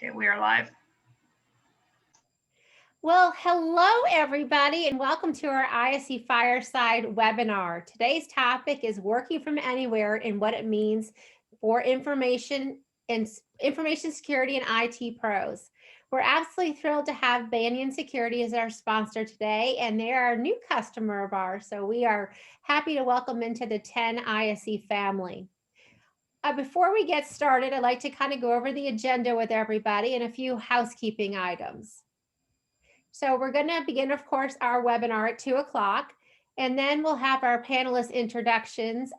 Okay, we are live. Well, hello everybody and welcome to our ISC Fireside webinar. Today's topic is working from anywhere and what it means for information security and IT pros. We're absolutely thrilled to have Banyan Security as our sponsor today, and they are a new customer of ours. So we are happy to welcome into the 10 ISC family. Before we get started, I'd like to kind of go over the agenda with everybody and a few housekeeping items. So we're going to begin, of course, our webinar at 2 o'clock, and then we'll have our panelist introductions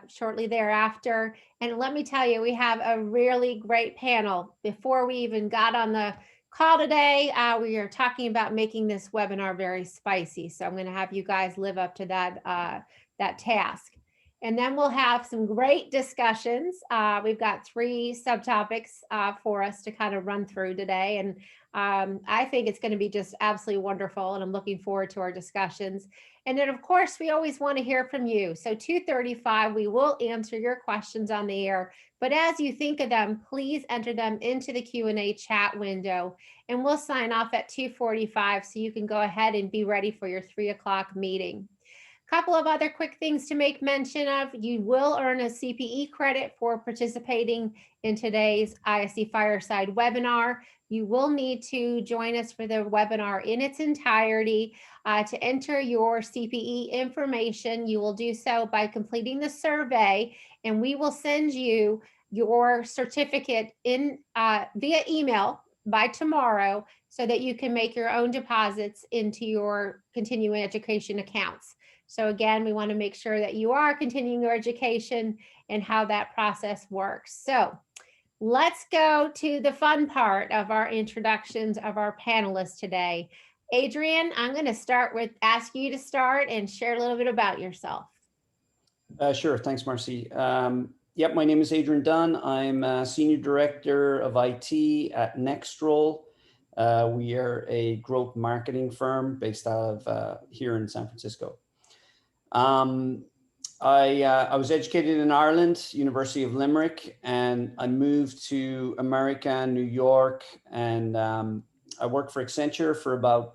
shortly thereafter. And let me tell you, we have a really great panel. Before we even got on the call today, we are talking about making this webinar very spicy. So I'm going to have you guys live up to that task. And then we'll have some great discussions. We've got 3 subtopics for us to kind of run through today. And I think it's going to be just absolutely wonderful. And I'm looking forward to our discussions. And then, of course, we always want to hear from you. So 2:35, we will answer your questions on the air. But as you think of them, please enter them into the Q&A chat window. And we'll sign off at 2:45 so you can go ahead and be ready for your 3 o'clock meeting. Couple of other quick things to make mention of. You will earn a CPE credit for participating in today's ISC Fireside webinar. You will need to join us for the webinar in its entirety. To enter your CPE information, you will do so by completing the survey, and we will send you your certificate in via email by tomorrow so that you can make your own deposits into your continuing education accounts. So again, we want to make sure that you are continuing your education and how that process works. So let's go to the fun part of our introductions of our panelists today. Adrian, I'm going to ask you to start and share a little bit about yourself. Sure. Thanks, Marcy. Yep, my name is Adrian Dunn. I'm a Senior Director of IT at NextRoll. We are a growth marketing firm based out of here in San Francisco. I was educated in Ireland, University of Limerick, and I moved to America, New York, and I worked for Accenture for about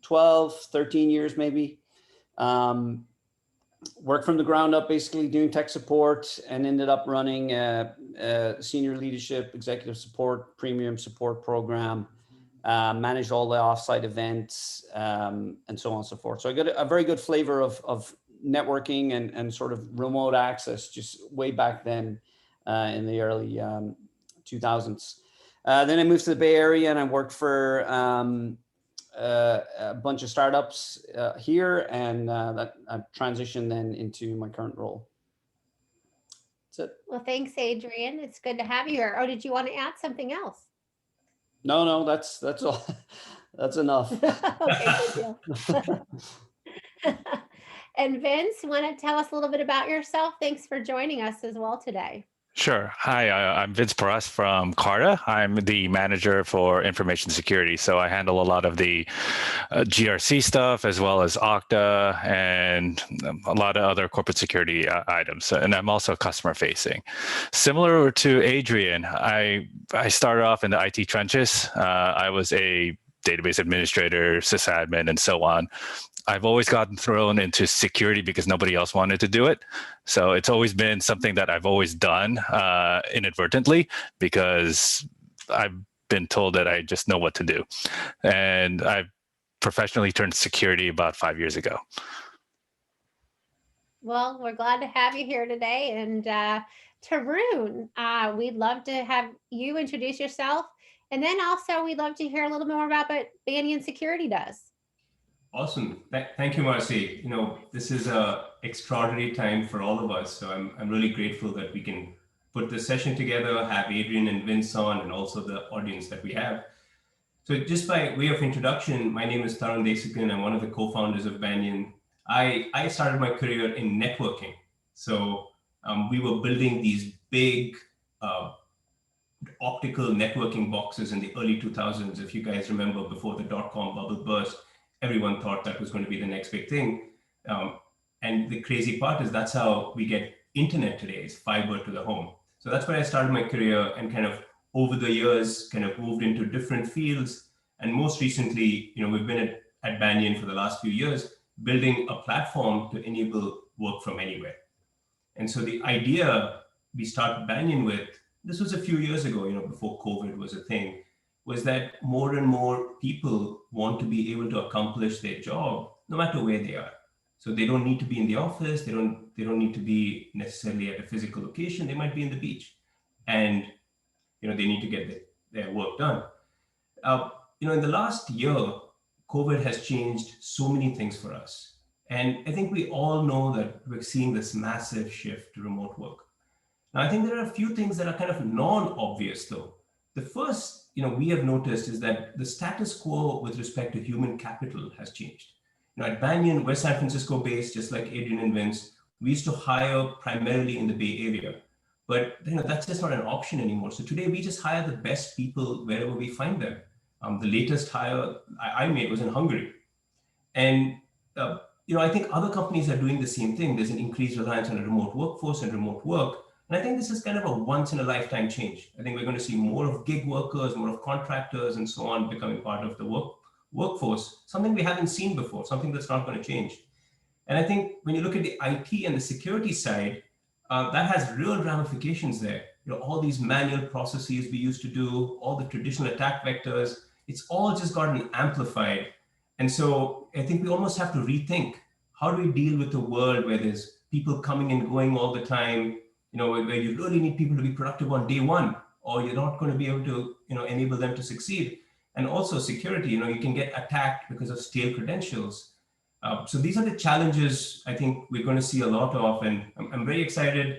12, 13 years maybe. Worked from the ground up, basically doing tech support, and ended up running a senior leadership, executive support, premium support program. Managed all the offsite events and so on and so forth. So I got a very good flavor of networking and sort of remote access just way back then in the early 2000s. Then I moved to the Bay Area and I worked for a bunch of startups here, and that I transitioned then into my current role. That's it. Well, thanks, Adrian. It's good to have you here. Oh, did you want to add something else? No, that's all. That's enough. Okay, good deal. And Vince, you want to tell us a little bit about yourself? Thanks for joining us as well today. Sure. Hi, I'm Vince Parras from Carta. I'm the manager for information security. So I handle a lot of the GRC stuff as well as Okta and a lot of other corporate security items. And I'm also customer facing. Similar to Adrian, I started off in the IT trenches. I was a database administrator, sysadmin, and so on. I've always gotten thrown into security because nobody else wanted to do it. So it's always been something that I've always done inadvertently because I've been told that I just know what to do. And I professionally turned security about 5 years ago. Well, we're glad to have you here today. And Tarun, we'd love to have you introduce yourself. And then also we'd love to hear a little more about what Banyan Security does. Awesome. Thank you, Marcy. You know, this is an extraordinary time for all of us. So I'm really grateful that we can put this session together, have Adrian and Vince on, and also the audience that we have. So just by way of introduction, my name is Tarun Desikan. I'm one of the co-founders of Banyan. I started my career in networking. So we were building these big optical networking boxes in the early 2000s. If you guys remember, before the dot-com bubble burst, everyone thought that was going to be the next big thing. And the crazy part is that's how we get internet today, is fiber to the home. So that's where I started my career and kind of over the years kind of moved into different fields. And most recently, we've been at Banyan for the last few years, building a platform to enable work from anywhere. And so the idea we started Banyan with, this was a few years ago, before COVID was a thing, was that more and more people want to be able to accomplish their job no matter where they are. So they don't need to be in the office. They don't need to be necessarily at a physical location. They might be in the beach, and they need to get their work done. In the last year, COVID has changed so many things for us. And I think we all know that we're seeing this massive shift to remote work. Now, I think there are a few things that are kind of non-obvious, though. The first, we have noticed is that the status quo with respect to human capital has changed. At Banyan, we're San Francisco based, just like Adrian and Vince. We used to hire primarily in the Bay Area, but that's just not an option anymore. So today we just hire the best people wherever we find them. The latest hire I made was in Hungary. And I think other companies are doing the same thing. There's an increased reliance on a remote workforce and remote work. And I think this is kind of a once in a lifetime change. I think we're going to see more of gig workers, more of contractors and so on becoming part of the workforce, something we haven't seen before, something that's not going to change. And I think when you look at the IT and the security side, that has real ramifications there. All these manual processes we used to do, all the traditional attack vectors, it's all just gotten amplified. And so I think we almost have to rethink, how do we deal with a world where there's people coming and going all the time, where you really need people to be productive on day one, or you're not going to be able to, enable them to succeed. And also security, you can get attacked because of stale credentials. So these are the challenges I think we're going to see a lot of, and I'm very excited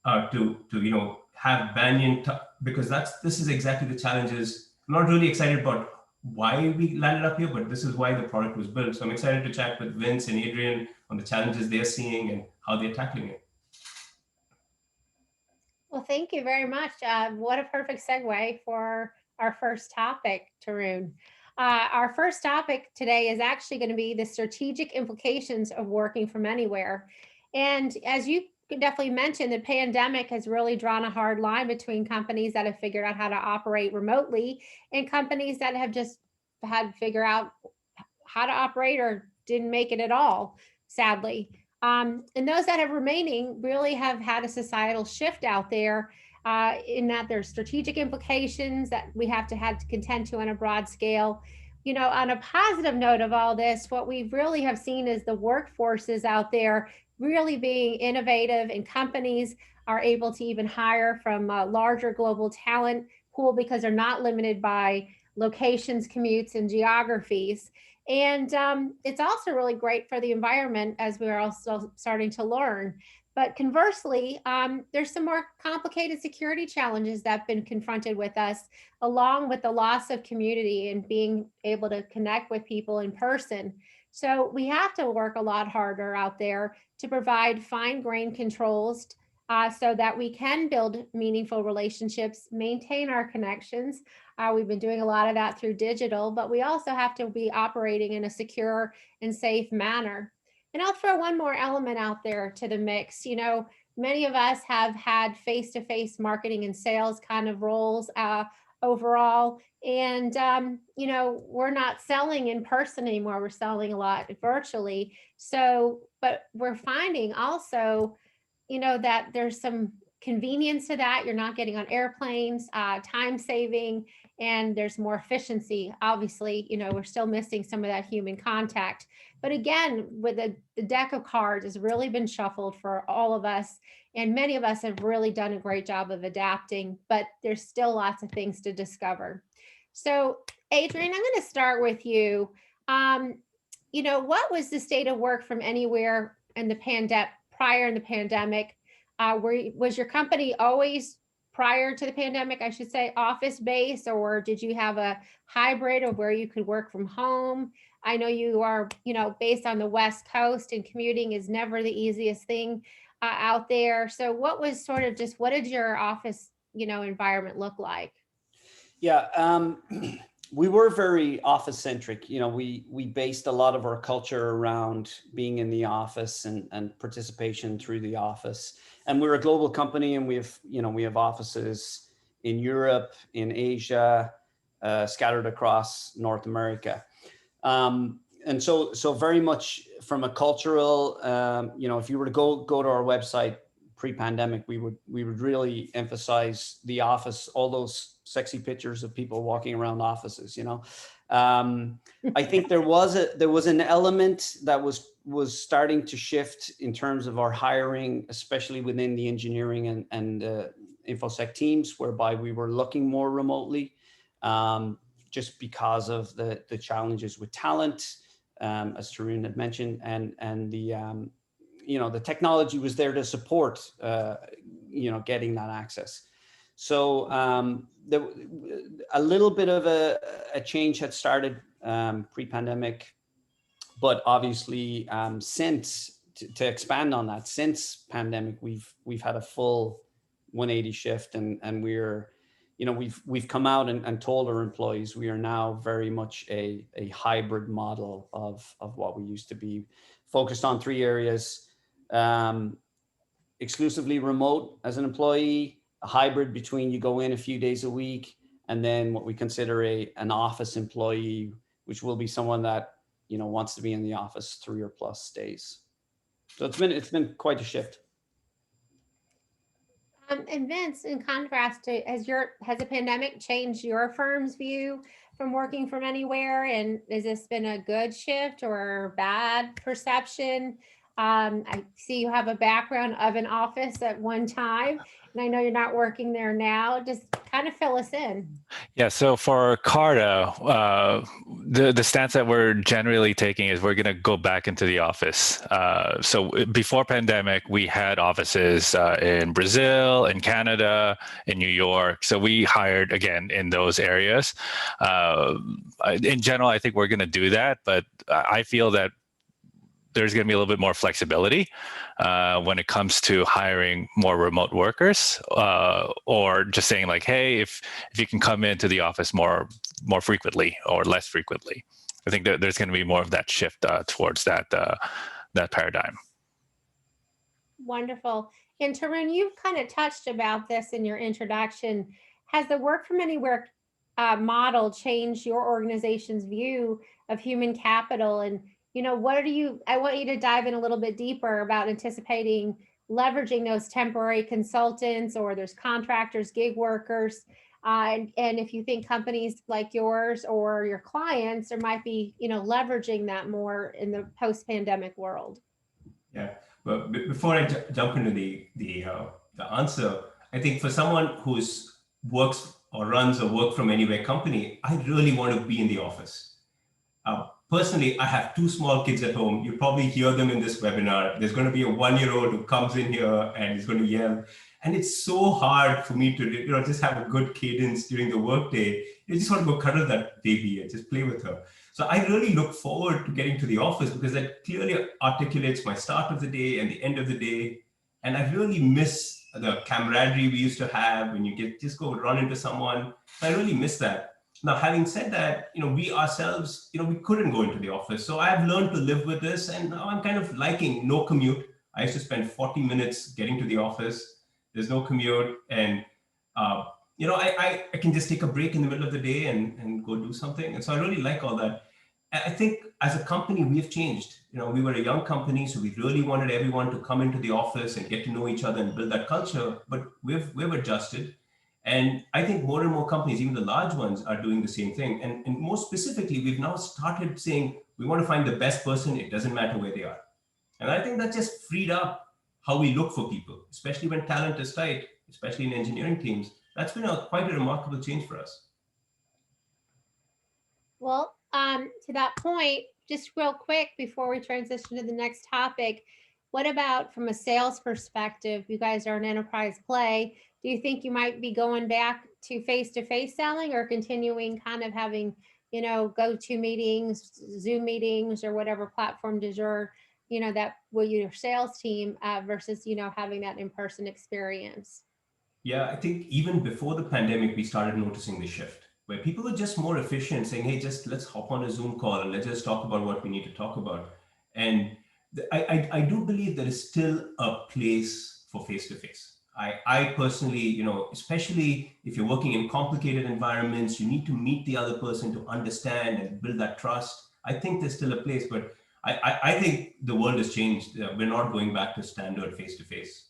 to have Banyan, because this is exactly the challenges. I'm not really excited about why we landed up here, but this is why the product was built. So I'm excited to chat with Vince and Adrian on the challenges they're seeing and how they're tackling it. Well, thank you very much. What a perfect segue for our first topic, Tarun. Our first topic today is actually going to be the strategic implications of working from anywhere. And as you definitely mentioned, the pandemic has really drawn a hard line between companies that have figured out how to operate remotely and companies that have just had to figure out how to operate or didn't make it at all, sadly. And those that have remaining really have had a societal shift out there in that there's strategic implications that we have to contend to on a broad scale. On a positive note of all this, what we really have seen is the workforces out there really being innovative, and companies are able to even hire from a larger global talent pool because they're not limited by locations, commutes, and geographies. And it's also really great for the environment, as we're also starting to learn. But conversely, there's some more complicated security challenges that have been confronted with us, along with the loss of community and being able to connect with people in person. So we have to work a lot harder out there to provide fine-grained controls so that we can build meaningful relationships, maintain our connections. We've been doing a lot of that through digital, but we also have to be operating in a secure and safe manner. And I'll throw one more element out there to the mix. Many of us have had face-to-face marketing and sales kind of roles overall. And, we're not selling in person anymore. We're selling a lot virtually. So, but we're finding also, that there's some convenience to that. You're not getting on airplanes, time saving, and there's more efficiency. Obviously, we're still missing some of that human contact. But again, with the deck of cards has really been shuffled for all of us. And many of us have really done a great job of adapting, but there's still lots of things to discover. So Adrian, I'm going to start with you. What was the state of work from anywhere in the prior in the pandemic? Was your company always, prior to the pandemic, I should say, office based, or did you have a hybrid of where you could work from home? I know you are, based on the West Coast, and commuting is never the easiest thing out there. So what did your office, environment look like? Yeah, we were very office centric. We based a lot of our culture around being in the office and participation through the office. And we're a global company, and we have offices in Europe, in Asia, scattered across North America. And so very much from a cultural, if you were to go to our website pre-pandemic, we would really emphasize the office, all those sexy pictures of people walking around offices. I think there was an element that was starting to shift in terms of our hiring, especially within the engineering and InfoSec teams, whereby we were looking more remotely, just because of the challenges with talent, as Tarun had mentioned, and the technology was there to support, getting that access. So a little bit of a change had started pre-pandemic, but obviously since, to expand on that, since pandemic, we've had a full 180 shift, and we've come out and told our employees we are now very much a hybrid model of what we used to be, focused on 3 areas: exclusively remote as an employee, a hybrid between you go in a few days a week, and then what we consider an office employee, which will be someone that wants to be in the office 3 or plus days. So it's been quite a shift. And Vince, in contrast to, has the pandemic changed your firm's view from working from anywhere? And has this been a good shift or bad perception? I see you have a background of an office at one time, and I know you're not working there now. Just kind of fill us in. Yeah, so for Carta, the stance that we're generally taking is we're going to go back into the office. So before pandemic, we had offices in Brazil, in Canada, in New York. So we hired again in those areas. In general, I think we're going to do that, but I feel that there's going to be a little bit more flexibility when it comes to hiring more remote workers, or just saying like, hey, if you can come into the office more frequently or less frequently. I think that there's going to be more of that shift towards that paradigm. Wonderful. And Tarun, you've kind of touched about this in your introduction. Has the work from anywhere model changed your organization's view of human capital? And I want you to dive in a little bit deeper about anticipating leveraging those temporary consultants, or there's contractors, gig workers, and if you think companies like yours or your clients, there might be, leveraging that more in the post-pandemic world. Yeah, but before I jump into the answer, I think for someone who's works or runs a work from anywhere company, I really want to be in the office. Personally, I have 2 small kids at home. You probably hear them in this webinar. There's going to be a 1-year-old who comes in here and is going to yell. And it's so hard for me to just have a good cadence during the workday. You just want to go cuddle that baby and just play with her. So I really look forward to getting to the office, because that clearly articulates my start of the day and the end of the day. And I really miss the camaraderie we used to have when you just go run into someone. I really miss that. Now, having said that, we ourselves, we couldn't go into the office. So I've learned to live with this, and now I'm kind of liking no commute. I used to spend 40 minutes getting to the office. There's no commute. And, I can just take a break in the middle of the day and go do something. And so I really like all that. I think as a company, we've changed. We were a young company, so we really wanted everyone to come into the office and get to know each other and build that culture. But we've adjusted. And I think more and more companies, even the large ones, are doing the same thing. And more specifically, we've now started saying, we want to find the best person. It doesn't matter where they are. And I think that just freed up how we look for people, especially when talent is tight, especially in engineering teams. That's been quite a remarkable change for us. Well, to that point, just real quick before we transition to the next topic, what about from a sales perspective? You guys are an enterprise play. Do you think you might be going back to face-to-face selling, or continuing kind of having, go-to meetings, Zoom meetings, or whatever platform du jour, that with your sales team versus, having that in-person experience? Yeah, I think even before the pandemic, we started noticing the shift where people are just more efficient, saying, hey, just let's hop on a Zoom call and let's just talk about what we need to talk about. And I do believe there is still a place for face-to-face. I personally, especially if you're working in complicated environments, you need to meet the other person to understand and build that trust. I think there's still a place, but I think the world has changed. We're not going back to standard face-to-face.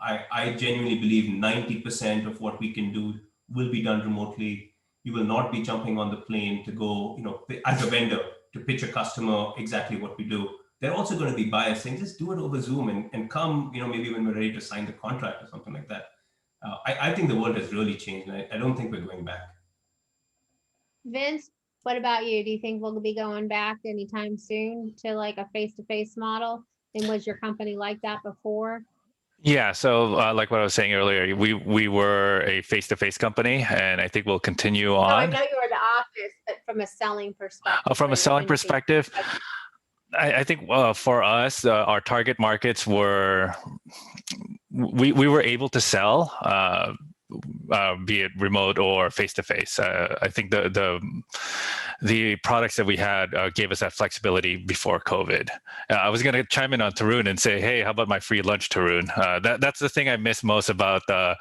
I genuinely believe 90% of what we can do will be done remotely. You will not be jumping on the plane to go, as a vendor, to pitch a customer exactly what we do. They're also going to be biased saying, just do it over Zoom and come, maybe when we're ready to sign the contract or something like that. I think the world has really changed, and I don't think we're going back. Vince, what about you? Do you think we'll be going back anytime soon to like a face-to-face model? And was your company like that before? Yeah, so like what I was saying earlier, we were a face-to-face company, and I think we'll continue on. No, I know you were the office, but from a selling perspective. From a selling perspective, I think for us, our target markets were, we were able to sell, be it remote or face-to-face. I think the products that we had gave us that flexibility before COVID. I was going to chime in on Tarun and say, hey, how about my free lunch, Tarun? That's the thing I miss most about the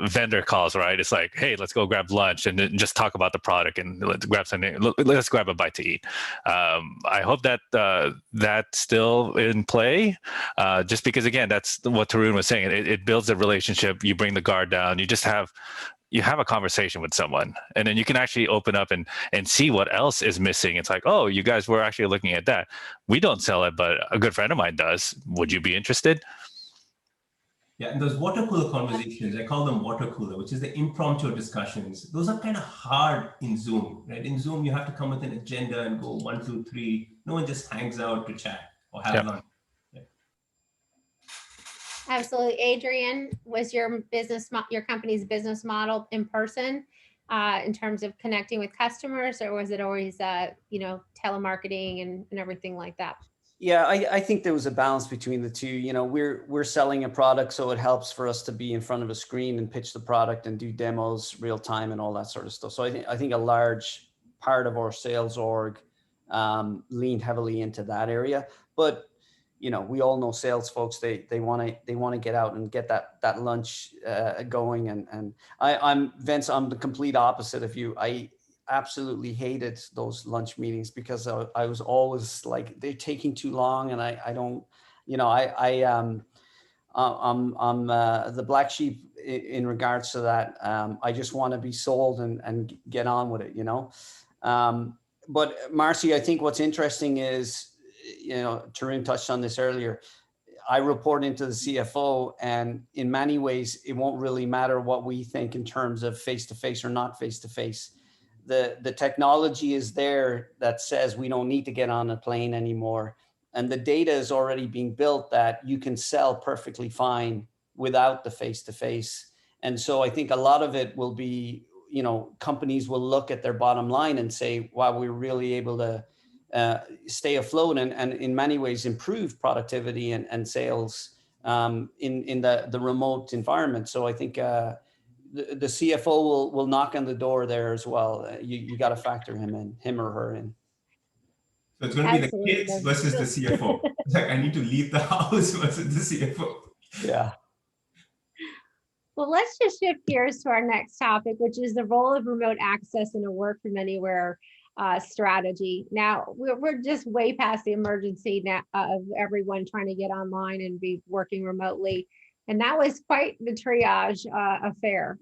vendor calls, right? It's like, hey, let's go grab lunch and just talk about the product and let's grab something. Let's grab a bite to eat. I hope that that's still in play, just because, again, that's what Tarun was saying. It builds a relationship. You bring the guard down. You just have a conversation with someone, and then you can actually open up and see what else is missing. It's like, oh, you guys were actually looking at that. We don't sell it, but a good friend of mine does. Would you be interested? Yeah, and those water cooler conversations, I call them water cooler, which is the impromptu discussions. Those are kind of hard in Zoom, right? In Zoom, you have to come with an agenda and go 1, 2, 3. No one just hangs out to chat or have lunch. Absolutely. Adrian, was your company's business model in person in terms of connecting with customers, or was it always, telemarketing and everything like that? Yeah, I think there was a balance between the two. We're selling a product, so it helps for us to be in front of a screen and pitch the product and do demos real time and all that sort of stuff. So I think a large part of our sales org leaned heavily into that area. But we all know sales folks, they want to get out and get that lunch going. And I'm Vince, I'm the complete opposite of you. I absolutely hated those lunch meetings because I was always like, they're taking too long, and I don't, I'm the black sheep in regards to that. I just want to be sold and get on with it, But Marcy, I think what's interesting is, Tarun touched on this earlier. I report into the CFO, and in many ways, it won't really matter what we think in terms of face-to-face or not face-to-face. The technology is there that says we don't need to get on a plane anymore. And the data is already being built that you can sell perfectly fine without the face-to-face. And so I think a lot of it will be, companies will look at their bottom line and say, wow, we're really able to stay afloat and in many ways improve productivity and sales in the remote environment. So I think the CFO will knock on the door there as well. You got to factor him or her in. So it's going to be the kids versus the CFO. It's like, I need to leave the house versus the CFO. Yeah. Well, let's just shift gears to our next topic, which is the role of remote access in a work from anywhere strategy. Now, we're just way past the emergency now of everyone trying to get online and be working remotely. And that was quite the triage affair.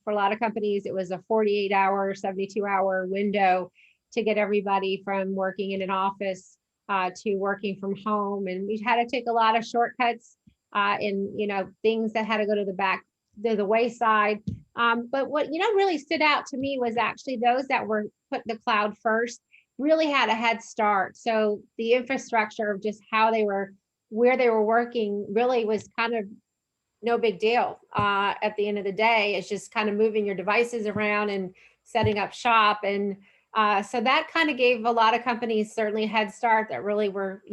For a lot of companies, it was a 48-hour, 72-hour window to get everybody from working in an office to working from home. And we had to take a lot of shortcuts in, things that had to go to the wayside. But what, really stood out to me was actually those that were put the cloud first really had a head start. So the infrastructure of just where they were working really was kind of no big deal. At the end of the day, it's just kind of moving your devices around and setting up shop. And so that kind of gave a lot of companies certainly a head start that really were,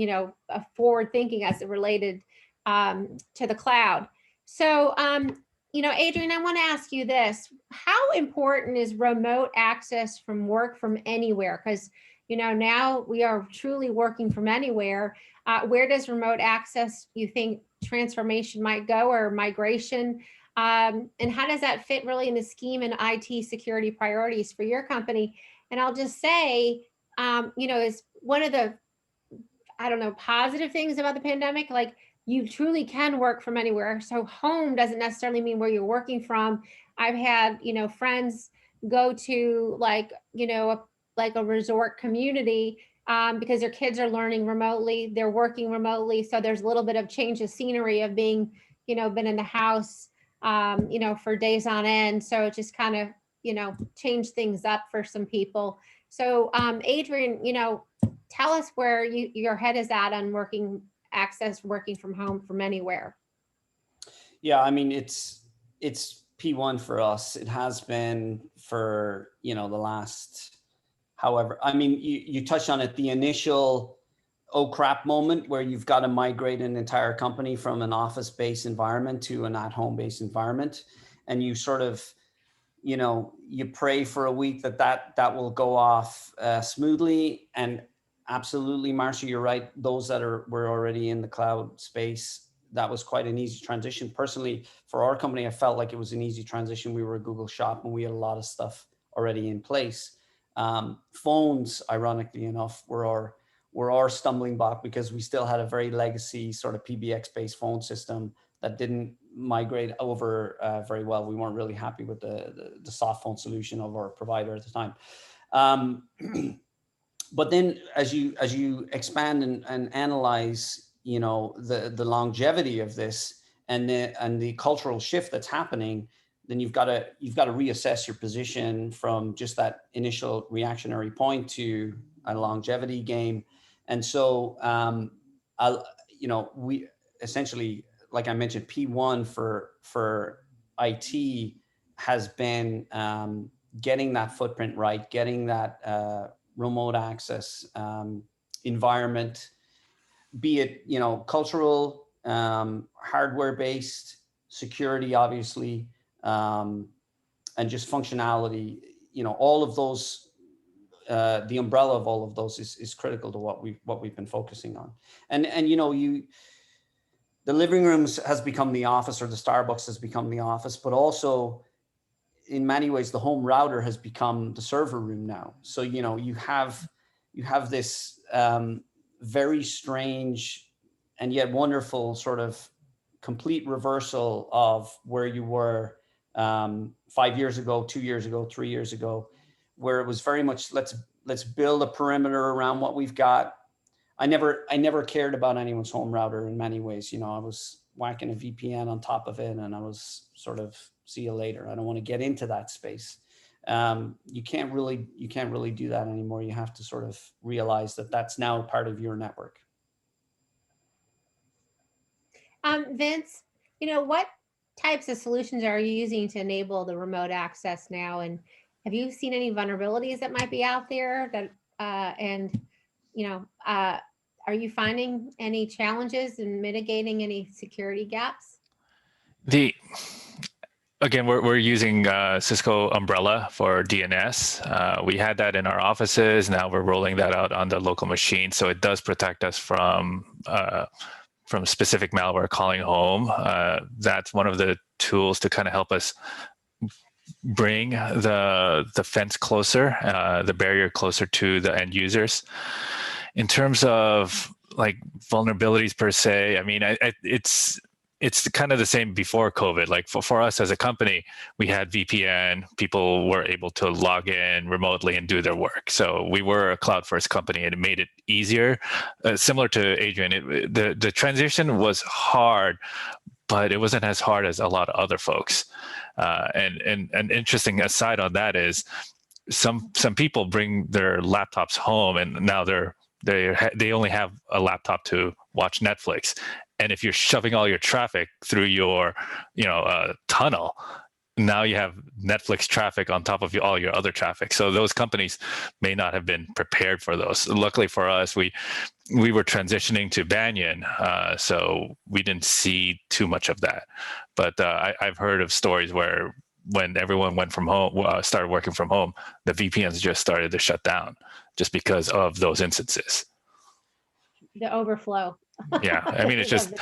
forward thinking as it related to the cloud. So, Adrian, I want to ask you this. How important is remote access from work from anywhere? Because, now we are truly working from anywhere. Where does remote access, you think, transformation might go, or migration? And how does that fit really in the scheme and IT security priorities for your company? And I'll just say, is one of the, positive things about the pandemic, like, you truly can work from anywhere. So home doesn't necessarily mean where you're working from. I've had, friends go to like a resort community because their kids are learning remotely, they're working remotely. So there's a little bit of change of scenery of being, been in the house, for days on end. So it just kind of, changed things up for some people. So Adrian, tell us where your head is at on working from home from anywhere. Yeah, I mean, it's P1 for us. It has been for, the last, however, I mean, you touched on it, the initial, oh crap moment where you've got to migrate an entire company from an office-based environment to an at-home-based environment. And you sort of, you pray for a week that will go off smoothly. And absolutely, Marcia, you're right. Those that were already in the cloud space, that was quite an easy transition. Personally, for our company, I felt like it was an easy transition. We were a Google shop and we had a lot of stuff already in place. Phones, ironically enough, were our stumbling block because we still had a very legacy sort of PBX-based phone system that didn't migrate over very well. We weren't really happy with the soft phone solution of our provider at the time. But then as you expand and analyze, the longevity of this and the cultural shift that's happening, then you've got to reassess your position from just that initial reactionary point to a longevity game. And so, we essentially, like I mentioned, P1 for IT has been getting that footprint right, getting that remote access environment, be it, cultural, hardware-based, security, obviously, and just functionality, all of those, the umbrella of all of those is critical to what we've been focusing on. And the living rooms has become the office, or the Starbucks has become the office, but also in many ways, the home router has become the server room now. So, you have this very strange and yet wonderful sort of complete reversal of where you were 5 years ago, 2 years ago, 3 years ago, where it was very much, let's build a perimeter around what we've got. I never cared about anyone's home router in many ways. I was whacking a VPN on top of it and I was sort of, see you later. I don't want to get into that space. You can't really do that anymore. You have to sort of realize that that's now part of your network. Vince, what types of solutions are you using to enable the remote access now? And have you seen any vulnerabilities that might be out there that, are you finding any challenges in mitigating any security gaps? Again, we're using Cisco Umbrella for DNS. We had that in our offices. Now we're rolling that out on the local machine, so it does protect us from specific malware calling home. That's one of the tools to kind of help us bring the fence closer, the barrier closer to the end users. In terms of like vulnerabilities per se, I mean, it's kind of the same before COVID. Like for us as a company, we had VPN. People were able to log in remotely and do their work. So we were a cloud first company, and it made it easier. Similar to Adrian, the transition was hard, but it wasn't as hard as a lot of other folks. And an interesting aside on that is some people bring their laptops home, and now they only have a laptop to watch Netflix. And if you're shoving all your traffic through your, tunnel, now you have Netflix traffic on top of all your other traffic. So those companies may not have been prepared for those. Luckily for us, we were transitioning to Banyan, so we didn't see too much of that. But I've heard of stories where when everyone went from home, started working from home, the VPNs just started to shut down just because of those instances. The overflow. Yeah, I mean, it's just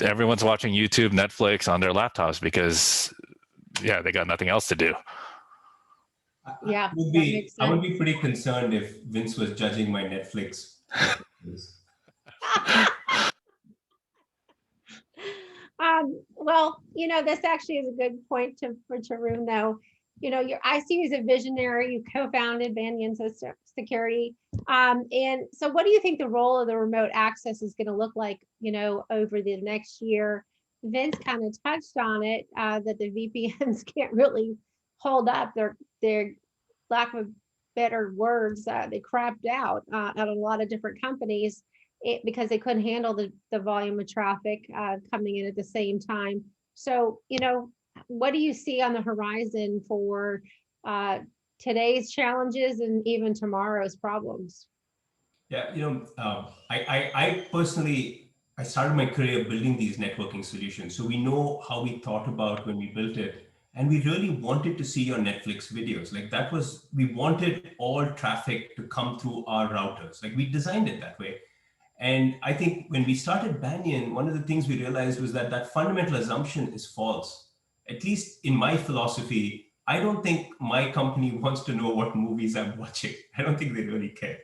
everyone's watching YouTube, Netflix on their laptops because, yeah, they got nothing else to do. Yeah, I would be pretty concerned if Vince was judging my Netflix. Well, this actually is a good point for Tarun, though. I see you as a visionary. You co-founded Banyan Security. And so what do you think the role of the remote access is going to look like, over the next year? Vince kind of touched on it, that the VPNs can't really hold up. Their lack of better words, they crapped out at a lot of different companies. Because they couldn't handle the volume of traffic coming in at the same time. So, what do you see on the horizon for today's challenges and even tomorrow's problems? Yeah, I personally, I started my career building these networking solutions. So we know how we thought about when we built it. And we really wanted to see your Netflix videos. We wanted all traffic to come through our routers. Like, we designed it that way. And I think when we started Banyan, one of the things we realized was that fundamental assumption is false. At least in my philosophy, I don't think my company wants to know what movies I'm watching. I don't think they really care,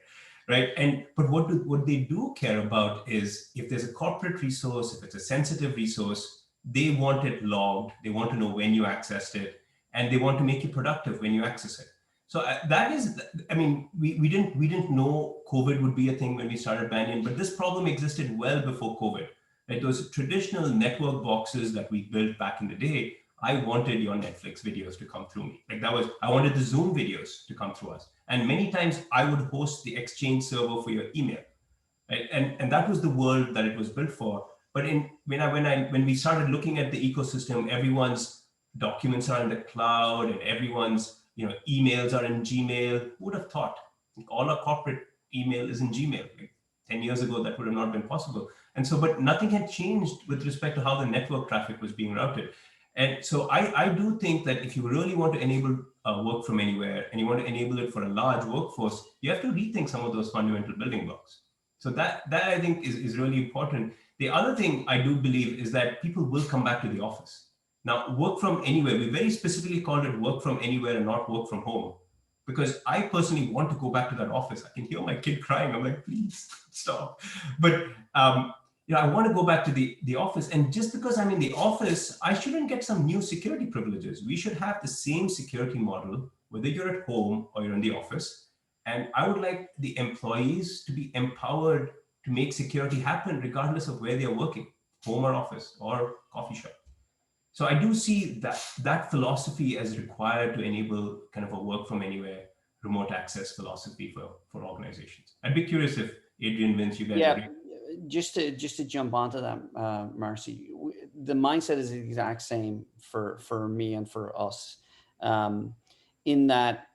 right? But what they do care about is if there's a corporate resource, if it's a sensitive resource, they want it logged. They want to know when you accessed it, and they want to make you productive when you access it. So that is, I mean, we didn't know COVID would be a thing when we started Banyan, but this problem existed well before COVID. Right? Those traditional network boxes that we built back in the day, I wanted your Netflix videos to come through me. I wanted the Zoom videos to come through us. And many times I would host the Exchange server for your email. Right? And that was the world that it was built for. But when we started looking at the ecosystem, everyone's documents are in the cloud and everyone's emails are in Gmail. Who would have thought? All our corporate email is in Gmail. 10 years ago, that would have not been possible. And so, but nothing had changed with respect to how the network traffic was being routed. And so I do think that if you really want to enable work from anywhere and you want to enable it for a large workforce, you have to rethink some of those fundamental building blocks. So that I think is really important. The other thing I do believe is that people will come back to the office. Now, work from anywhere, we very specifically called it work from anywhere and not work from home, because I personally want to go back to that office. I can hear my kid crying. I'm like, please stop. But I want to go back to the office. And just because I'm in the office, I shouldn't get some new security privileges. We should have the same security model, whether you're at home or you're in the office. And I would like the employees to be empowered to make security happen regardless of where they're working, home or office or coffee shop. So I do see that philosophy as required to enable kind of a work from anywhere, remote access philosophy for organizations. I'd be curious if Adrian, Vince, you guys agree. Just to jump onto that, Marcy, the mindset is the exact same for me and for us, in that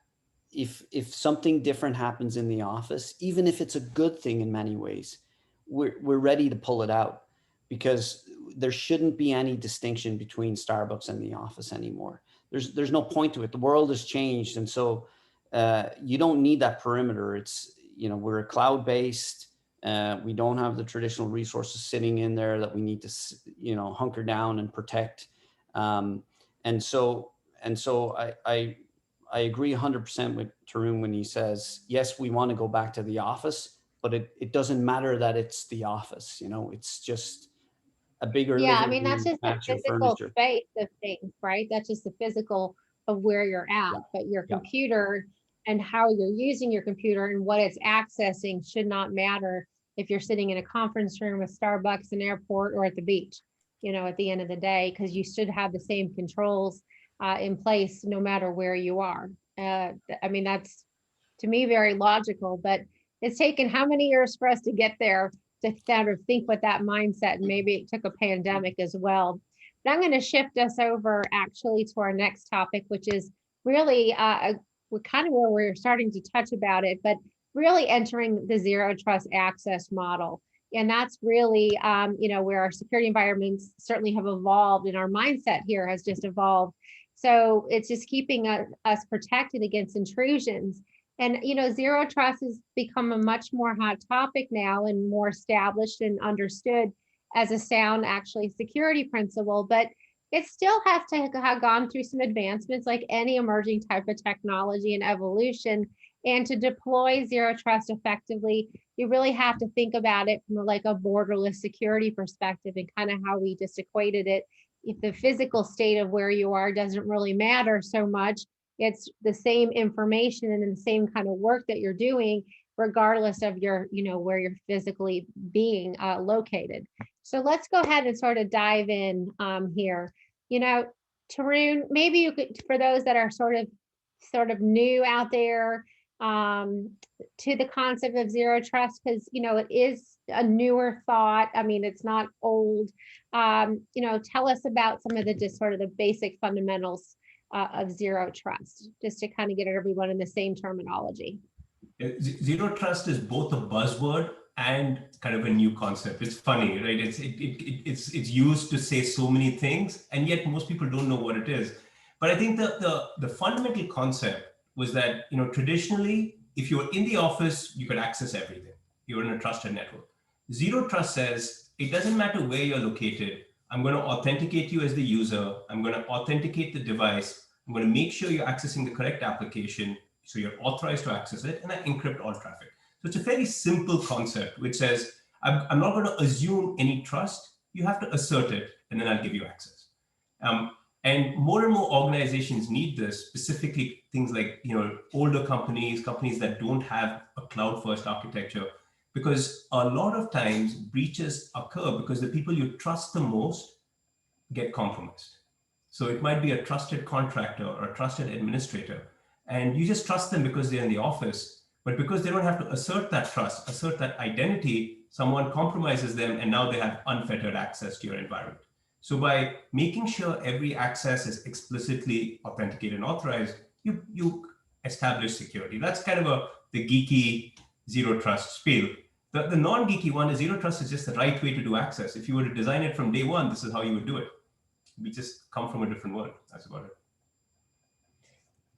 if something different happens in the office, even if it's a good thing in many ways, we're ready to pull it out, because there shouldn't be any distinction between Starbucks and the office anymore. There's no point to it. The world has changed. And so you don't need that perimeter. It's, we're a cloud-based, we don't have the traditional resources sitting in there that we need to, hunker down and protect. And so I agree 100% with Tarun when he says, yes, we want to go back to the office, but it doesn't matter that it's the office, it's just a bigger. Yeah, I mean, that's just the physical space of things, right? That's just the physical of where you're at, but your computer and how you're using your computer and what it's accessing should not matter if you're sitting in a conference room with Starbucks, an airport, or at the beach, at the end of the day, because you should have the same controls in place no matter where you are. I mean, that's, to me, very logical, but it's taken how many years for us to get there, to kind of think with that mindset, and maybe it took a pandemic as well. But I'm going to shift us over actually to our next topic, which is really we're kind of where we're starting to touch about it, but really entering the zero trust access model. And that's really, where our security environments certainly have evolved, and our mindset here has just evolved So it's just keeping us protected against intrusions. And, zero trust has become a much more hot topic now and more established and understood as a sound, actually, security principle. But it still has to have gone through some advancements like any emerging type of technology and evolution. And to deploy zero trust effectively, you really have to think about it from like a borderless security perspective, and kind of how we just equated it. If the physical state of where you are doesn't really matter so much, it's the same information and the same kind of work that you're doing, regardless of your, where you're physically being located. So let's go ahead and sort of dive in here. Tarun, maybe you could, for those that are sort of new out there to the concept of zero trust, because it is a newer thought. I mean, it's not old. Tell us about some of the just sort of the basic fundamentals of zero trust, just to kind of get everyone in the same terminology. Zero trust is both a buzzword and kind of a new concept. It's funny, right? It's used to say so many things, and yet most people don't know what it is. But I think the fundamental concept was that, traditionally, if you were in the office, you could access everything. You were in a trusted network. Zero trust says it doesn't matter where you're located. I'm going to authenticate you as the user. I'm going to authenticate the device. I'm going to make sure you're accessing the correct application, so you're authorized to access it, and I encrypt all traffic. So it's a very simple concept which says, I'm not going to assume any trust. You have to assert it, and then I'll give you access. And more organizations need this, specifically things like older companies that don't have a cloud-first architecture, because a lot of times breaches occur because the people you trust the most get compromised. So it might be a trusted contractor or a trusted administrator, and you just trust them because they're in the office, but because they don't have to assert that trust, assert that identity, someone compromises them, and now they have unfettered access to your environment. So by making sure every access is explicitly authenticated and authorized, you establish security. That's kind of the geeky zero trust spiel. The non-geeky one is zero trust is just the right way to do access. If you were to design it from day one, this is how you would do it. We just come from a different world. That's about it.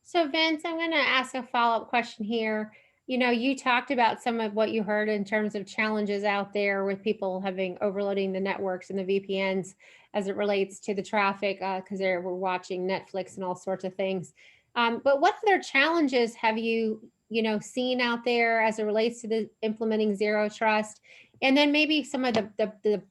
So Vince, I'm going to ask a follow-up question here. You talked about some of what you heard in terms of challenges out there with people overloading the networks and the VPNs as it relates to the traffic, because they were watching Netflix and all sorts of things. But what other challenges have you seen out there as it relates to the implementing zero trust? And then maybe some of the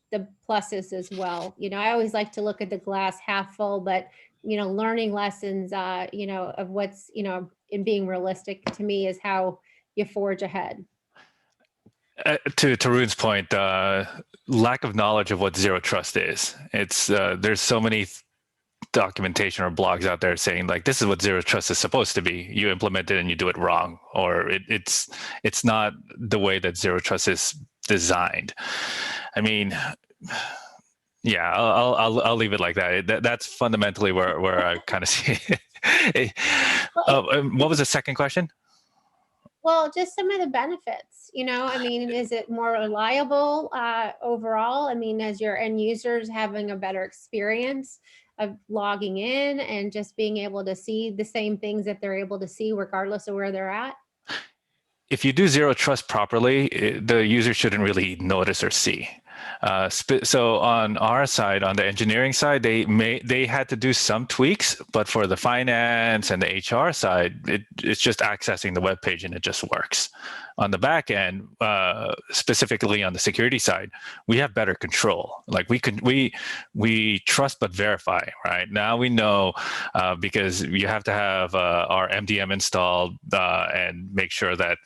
pluses as well. I always like to look at the glass half full, but learning lessons, of what's, in being realistic to me is how you forge ahead. To Tarun's point, lack of knowledge of what zero trust is. It's there's so many documentation or blogs out there saying like, this is what zero trust is supposed to be. You implement it and you do it wrong, or it's not the way that zero trust is designed. I mean, yeah, I'll leave it like that. That's fundamentally where I kind of see it. What was the second question? Well, just some of the benefits, is it more reliable overall? As your end users having a better experience of logging in and just being able to see the same things that they're able to see regardless of where they're at? If you do zero trust properly, the user shouldn't really notice or see. So on our side, on the engineering side, they had to do some tweaks, but for the finance and the HR side, it's just accessing the web page and it just works. On the back end, specifically on the security side, we have better control. Like we trust but verify. Right now we know because you have to have our MDM installed and make sure that.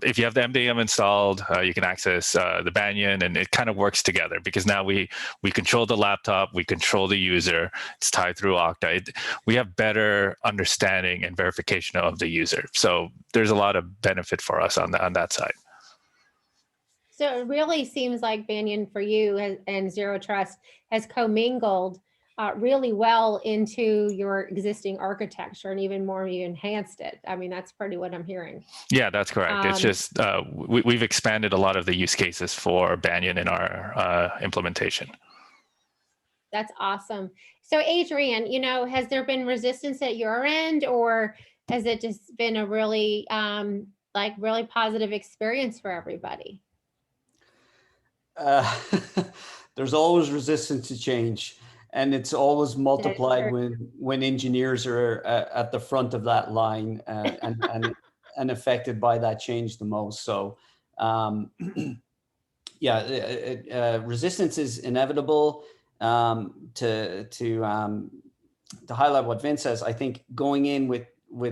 If you have the MDM installed, you can access the Banyan, and it kind of works together because now we control the laptop, we control the user. It's tied through Okta. We have better understanding and verification of the user. So there's a lot of benefit for us on that side. So it really seems like Banyan for you and Zero Trust has commingled really well into your existing architecture, and even more, you enhanced it. That's pretty what I'm hearing. Yeah, that's correct. It's just we've expanded a lot of the use cases for Banyan in our implementation. That's awesome. So Adrian, has there been resistance at your end, or has it just been a really, really positive experience for everybody? There's always resistance to change, and it's always multiplied true. when engineers are at the front of that line and affected by that change the most. So, yeah, resistance is inevitable. To highlight what Vince says, I think going in with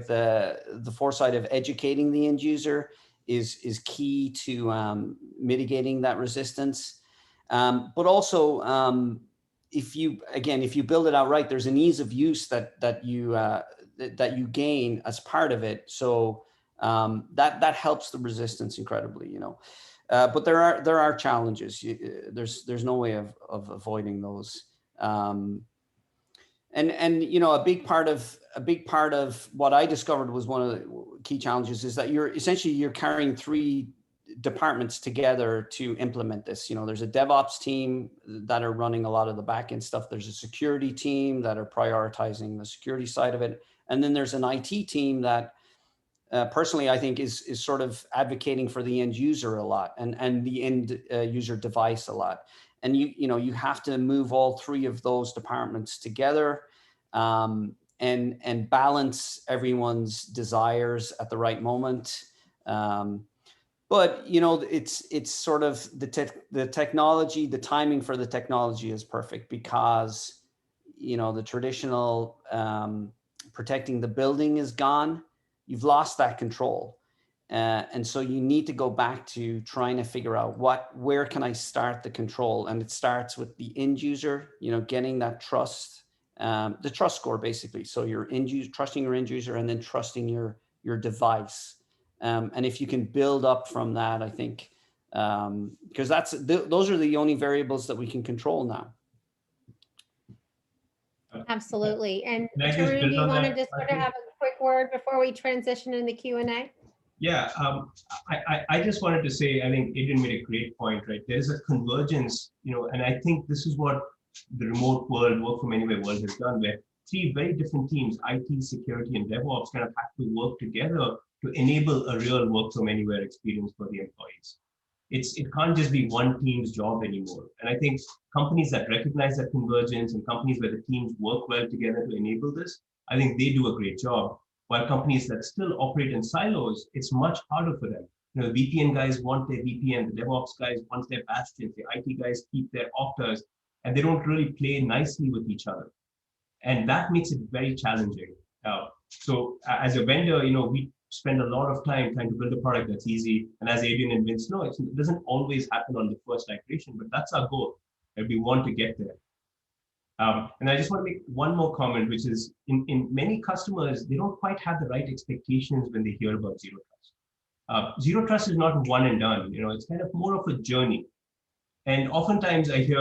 the foresight of educating the end user is key to mitigating that resistance. But also, if you build it out right, there's an ease of use that you gain as part of it. So that helps the resistance incredibly, but there are challenges. There's no way of avoiding those. And a big part of what I discovered was one of the key challenges is that you're carrying three departments together to implement this. There's a DevOps team that are running a lot of the backend stuff. There's a security team that are prioritizing the security side of it, and then there's an IT team that personally I think is sort of advocating for the end user a lot and the end user device a lot. And you have to move all three of those departments together and balance everyone's desires at the right moment. But it's sort of the technology, the timing for the technology is perfect because the traditional protecting the building is gone. You've lost that control. And so you need to go back to trying to figure out where can I start the control? And it starts with the end user, getting that trust, the trust score basically. So your end user, trusting your end user, and then trusting your device. And if you can build up from that, I think, because those are the only variables that we can control now. Absolutely. And Tarun, do you want to just sort of have a quick word before we transition in the Q&A? Yeah, I just wanted to say, I think Adrian made a great point, right? There's a convergence, and I think this is what the remote world, work from anywhere world has done, where three very different teams, IT, security, and DevOps, kind of have to work together to enable a real work from anywhere experience for the employees. It can't just be one team's job anymore. And I think companies that recognize that convergence and companies where the teams work well together to enable this, I think they do a great job. While companies that still operate in silos, it's much harder for them. The VPN guys want their VPN, the DevOps guys want their bastions, the IT guys keep their Oktas, and they don't really play nicely with each other. And that makes it very challenging. So as a vendor, we spend a lot of time trying to build a product that's easy. And as Adrian and Vince know, it doesn't always happen on the first iteration, but that's our goal, and we want to get there. And I just want to make one more comment, which is in many customers, they don't quite have the right expectations when they hear about Zero Trust. Zero Trust is not one and done. It's kind of more of a journey. And oftentimes I hear,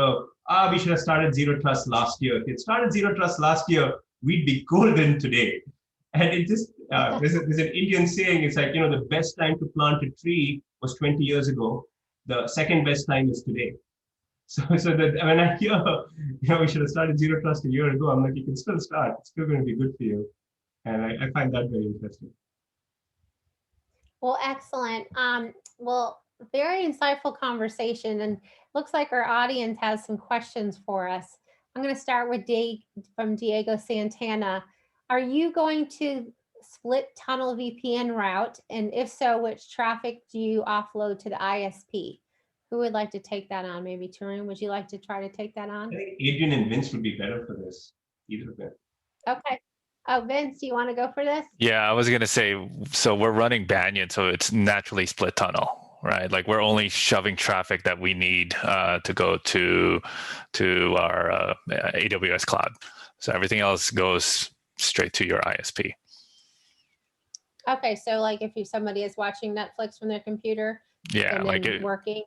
we should have started Zero Trust last year. If it started Zero Trust last year, we'd be golden today. And it just, there's an Indian saying, it's like, the best time to plant a tree was 20 years ago. The second best time is today. So that when I hear, we should have started Zero Trust a year ago, I'm like, you can still start. It's still going to be good for you. And I find that very interesting. Well, excellent. Well, very insightful conversation, and looks like our audience has some questions for us. I'm going to start with from Diego Santana. Are you going to split tunnel VPN route? And if so, which traffic do you offload to the ISP? Who would like to take that on? Maybe Tarun, would you like to try to take that on? I think Adrian and Vince would be better for this, either of them. Okay. Oh, Vince, do you want to go for this? Yeah, I was going to say, so we're running Banyan, so it's naturally split tunnel, right? Like we're only shoving traffic that we need to go to our AWS cloud. So everything else goes straight to your ISP. Okay, so like if somebody is watching Netflix from their computer, yeah, and then working,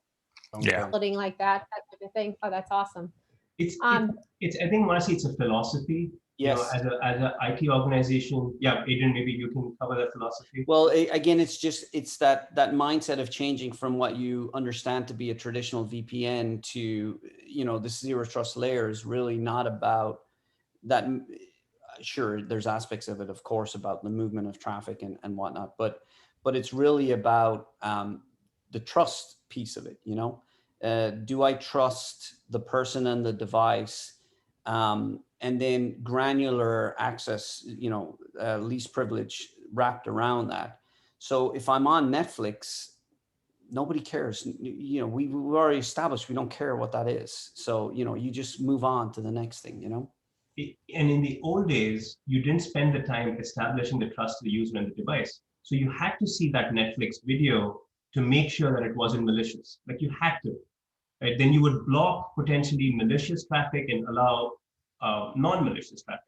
yeah, splitting like that type of thing. Oh, that's awesome. I think, Marcy, it's a philosophy. Yes. As an IT organization, yeah, Adrian, maybe you can cover that philosophy. Well, again, it's that mindset of changing from what you understand to be a traditional VPN to, this zero trust layer is really not about that. Sure, there's aspects of it, of course, about the movement of traffic and whatnot, but it's really about the trust piece of it. Do I trust the person and the device? And then granular access, least privilege wrapped around that. So if I'm on Netflix, nobody cares. We've already established we don't care what that is. So, you just move on to the next thing, And in the old days, you didn't spend the time establishing the trust of the user and the device. So you had to see that Netflix video to make sure that it wasn't malicious. Like you had to. Right? Then you would block potentially malicious traffic and allow non-malicious traffic.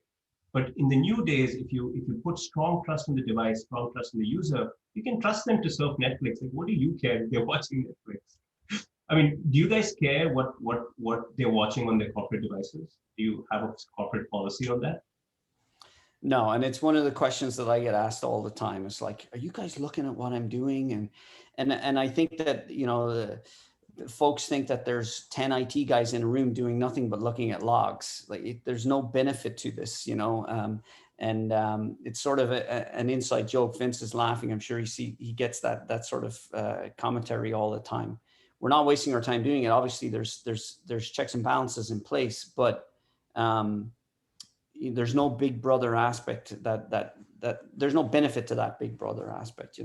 But in the new days, if you put strong trust in the device, strong trust in the user, you can trust them to surf Netflix. Like, what do you care if they're watching Netflix? I mean, do you guys care what they're watching on their corporate devices? Do you have a corporate policy on that? No, and it's one of the questions that I get asked all the time. It's like, are you guys looking at what I'm doing? And I think that, folks think that there's 10 IT guys in a room doing nothing but looking at logs. Like there's no benefit to this, it's sort of an inside joke. Vince is laughing. I'm sure he gets that sort of commentary all the time. We're not wasting our time doing it. Obviously, there's checks and balances in place, but there's no big brother aspect that there's no benefit to that big brother aspect,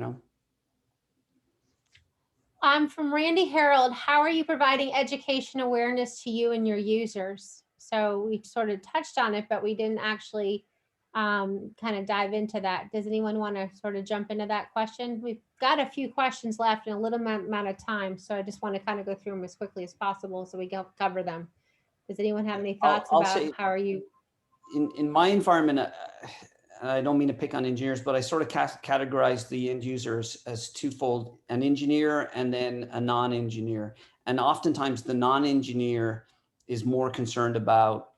From Randy Harold, how are you providing education awareness to you and your users? So we sort of touched on it, but we didn't actually kind of dive into that. Does anyone want to sort of jump into that question? We've got a few questions left and a little amount of time, so I just want to kind of go through them as quickly as possible so we can cover them. Does anyone have any thoughts I'll about say, how are you? In my environment, I don't mean to pick on engineers, but I sort of categorize the end users as twofold: an engineer and then a non-engineer. And oftentimes the non-engineer is more concerned about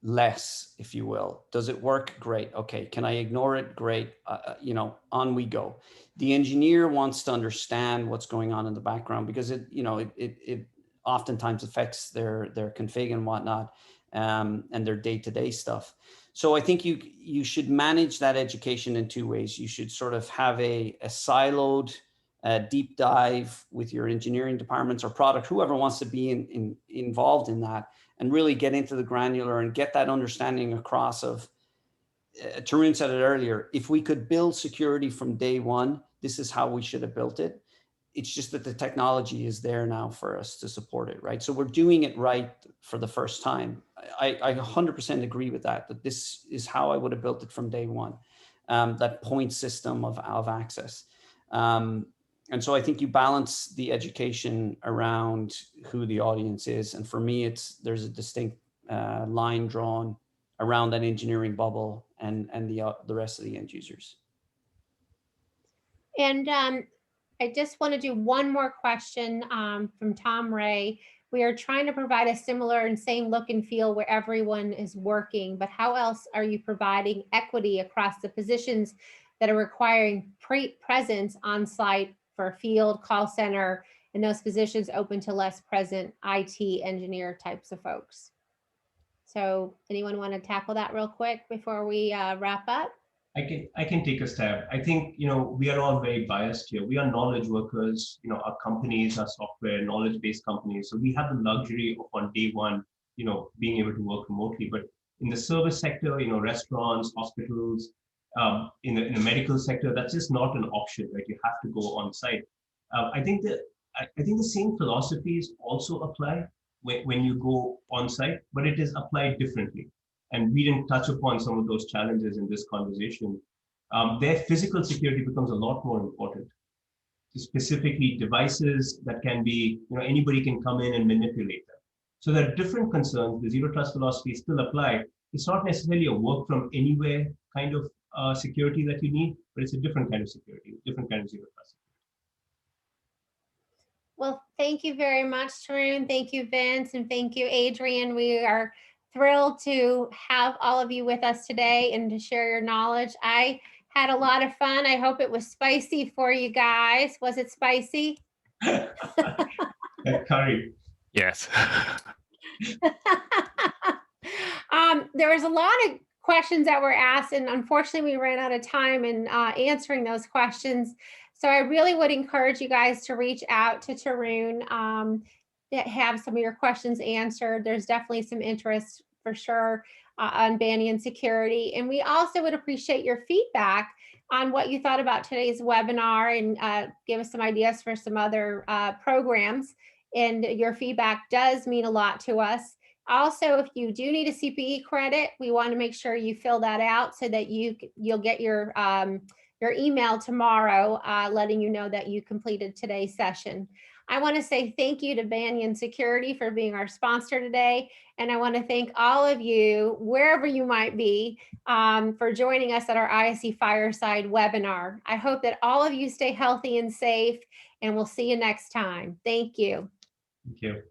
less, if you will. Does it work? Great. Okay. Can I ignore it? Great. On we go. The engineer wants to understand what's going on in the background because it oftentimes affects their config and whatnot, and their day-to-day stuff. So I think you should manage that education in two ways. You should sort of have a siloed deep dive with your engineering departments or product, whoever wants to be involved in that, and really get into the granular and get that understanding across of, Tarun said it earlier, if we could build security from day one, this is how we should have built it. It's just that the technology is there now for us to support it, right? So we're doing it right for the first time. I 100% agree with that this is how I would have built it from day one, that point system of access. And so I think you balance the education around who the audience is. And for me, there's a distinct line drawn around that engineering bubble and the rest of the end users. And I just want to do one more question from Tom Ray. We are trying to provide a similar and same look and feel where everyone is working, but how else are you providing equity across the positions that are requiring presence on site for field, call center, and those positions open to less present IT engineer types of folks? So anyone want to tackle that real quick before we wrap up? I can take a stab. I think, we are all very biased here. We are knowledge workers, our companies are software, knowledge-based companies. So we have the luxury of on day one, being able to work remotely. But in the service sector, restaurants, hospitals, in the medical sector, that's just not an option, right? You have to go on site. I think the same philosophies also apply when you go on site, but it is applied differently. And we didn't touch upon some of those challenges in this conversation. Their physical security becomes a lot more important. Specifically, devices that can be, anybody can come in and manipulate them. So there are different concerns. The zero trust philosophy still apply. It's not necessarily a work from anywhere kind of security that you need, but it's a different kind of security, different kind of zero trust. Well, thank you very much, Tarun. Thank you, Vince, and thank you, Adrian. We are thrilled to have all of you with us today and to share your knowledge. I had a lot of fun. I hope it was spicy for you guys. Was it spicy? Curry. Yes. There was a lot of questions that were asked, and unfortunately we ran out of time in answering those questions. So I really would encourage you guys to reach out to Tarun to have some of your questions answered. There's definitely some interest for sure on Banyan security. And we also would appreciate your feedback on what you thought about today's webinar, and give us some ideas for some other programs. And your feedback does mean a lot to us. Also, if you do need a CPE credit, we want to make sure you fill that out so that you'll get your email tomorrow letting you know that you completed today's session. I want to say thank you to Banyan Security for being our sponsor today. And I want to thank all of you, wherever you might be, for joining us at our ISE Fireside webinar. I hope that all of you stay healthy and safe, and we'll see you next time. Thank you. Thank you.